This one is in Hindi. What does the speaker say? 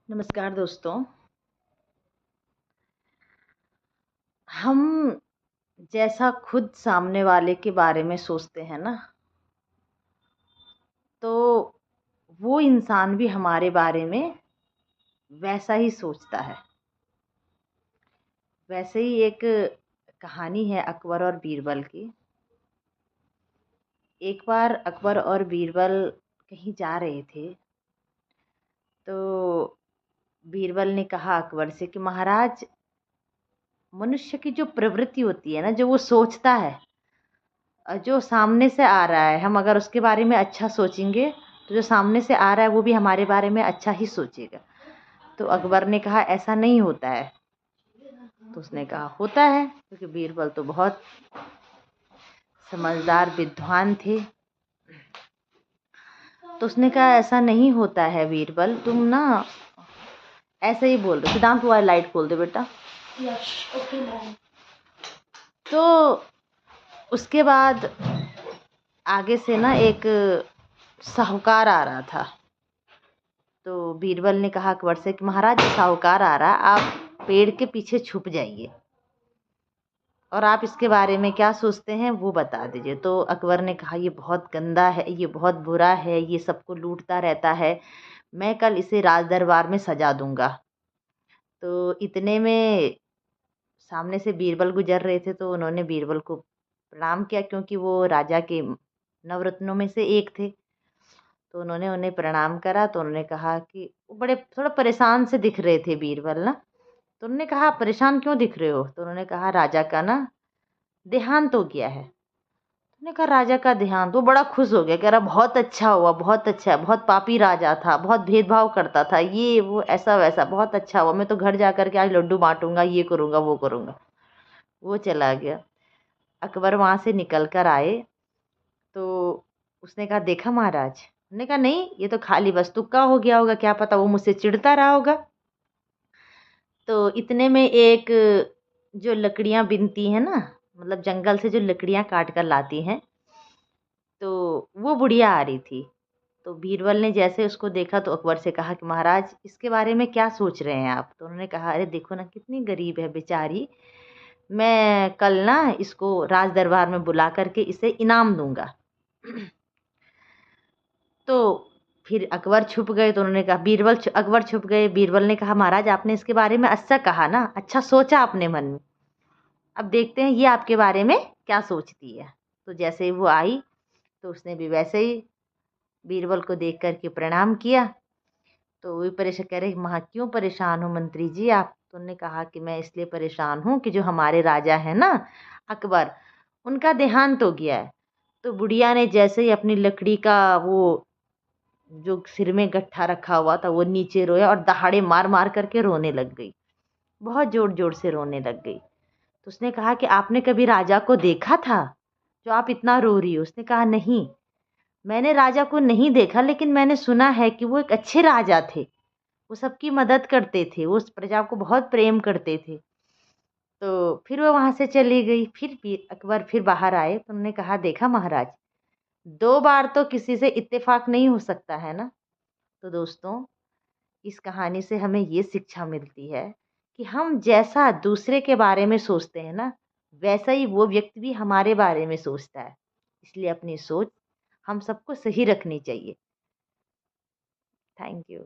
नमस्कार दोस्तों। हम जैसा खुद सामने वाले के बारे में सोचते हैं ना, तो वो इंसान भी हमारे बारे में वैसा ही सोचता है। वैसे ही एक कहानी है अकबर और बीरबल की। एक बार अकबर और बीरबल कहीं जा रहे थे, तो बीरबल ने कहा अकबर से कि महाराज, मनुष्य की जो प्रवृत्ति होती है ना, जो वो सोचता है, जो सामने से आ रहा है, हम अगर उसके बारे में अच्छा सोचेंगे तो जो सामने से आ रहा है वो भी हमारे बारे में अच्छा ही सोचेगा। तो अकबर ने कहा ऐसा नहीं होता है। तो उसने कहा होता है, क्योंकि बीरबल तो बहुत समझदार विद्वान थे। तो उसने कहा ऐसा नहीं होता है बीरबल, तुम ना ऐसे ही बोल रहे। सिद्धांत वाला लाइट खोल दे बेटा। तो उसके बाद आगे से ना एक साहूकार आ रहा था। तो बीरबल ने कहा अकबर से कि महाराज, साहूकार आ रहा, आप पेड़ के पीछे छुप जाइए और आप इसके बारे में क्या सोचते हैं वो बता दीजिए। तो अकबर ने कहा ये बहुत गंदा है, ये बहुत बुरा है, ये सबको लूटता रहता है, मैं कल इसे राज दरबार में सजा दूंगा। तो इतने में सामने से बीरबल गुजर रहे थे, तो उन्होंने बीरबल को प्रणाम किया, क्योंकि वो राजा के नवरत्नों में से एक थे। तो उन्होंने उन्हें प्रणाम करा। तो उन्होंने कहा कि वो बड़े थोड़ा परेशान से दिख रहे थे बीरबल ना। तो उन्होंने कहा परेशान क्यों दिख रहे हो? तो उन्होंने कहा राजा का ना देहांत हो गया है। उन्होंने कहा राजा का देहांत? वो बड़ा खुश हो गया, कह रहा बहुत अच्छा हुआ, बहुत अच्छा है, बहुत पापी राजा था, बहुत भेदभाव करता था, ये वो ऐसा वैसा, बहुत अच्छा हुआ, मैं तो घर जा कर के आज लड्डू बांटूंगा, ये करूंगा वो करूंगा। वो चला गया। अकबर वहां से निकल कर आए। तो उसने कहा देखा महाराज? उन्होंने कहा नहीं, ये तो खाली बस तुक्का हो गया होगा, क्या पता वो मुझसे चिढ़ता रहा होगा। तो इतने में एक जो लकड़ियाँ बिनती है ना, मतलब जंगल से जो लकड़ियाँ काट कर लाती हैं, तो वो बुढ़िया आ रही थी। तो बीरबल ने जैसे उसको देखा तो अकबर से कहा कि महाराज, इसके बारे में क्या सोच रहे हैं आप? तो उन्होंने कहा अरे देखो ना, कितनी गरीब है बेचारी, मैं कल ना इसको राज दरबार में बुला करके इसे इनाम दूंगा। तो फिर अकबर छुप गए। तो उन्होंने कहा अकबर छुप गए। बीरबल ने कहा महाराज, आपने इसके बारे में अच्छा कहा ना, अच्छा सोचा आपने मन में, अब देखते हैं ये आपके बारे में क्या सोचती है। तो जैसे ही वो आई, तो उसने भी वैसे ही बीरबल को देख करके प्रणाम किया। तो वही परेशान, कह रहे महा क्यों परेशान हो मंत्री जी आप? तो उन्होंने कहा कि मैं इसलिए परेशान हूँ कि जो हमारे राजा है ना अकबर, उनका देहांत हो गया है। तो बुढ़िया ने जैसे ही अपनी लकड़ी का वो जो सिर में गट्ठा रखा हुआ था वो नीचे रोया और दहाड़े मार मार करके रोने लग गई, बहुत जोर जोर से रोने लग गई। तो उसने कहा कि आपने कभी राजा को देखा था जो आप इतना रो रही हो? उसने कहा नहीं, मैंने राजा को नहीं देखा, लेकिन मैंने सुना है कि वो एक अच्छे राजा थे, वो सबकी मदद करते थे, वो उस प्रजा को बहुत प्रेम करते थे। तो फिर वो वहां से चली गई। फिर भी अकबर फिर बाहर आए, तो उन्होंने कहा देखा महाराज, 2 बार तो किसी से इत्तेफाक नहीं हो सकता है ना। तो दोस्तों, इस कहानी से हमें ये शिक्षा मिलती है कि हम जैसा दूसरे के बारे में सोचते हैं ना, वैसा ही वो व्यक्ति भी हमारे बारे में सोचता है। इसलिए अपनी सोच हम सबको सही रखनी चाहिए। Thank you.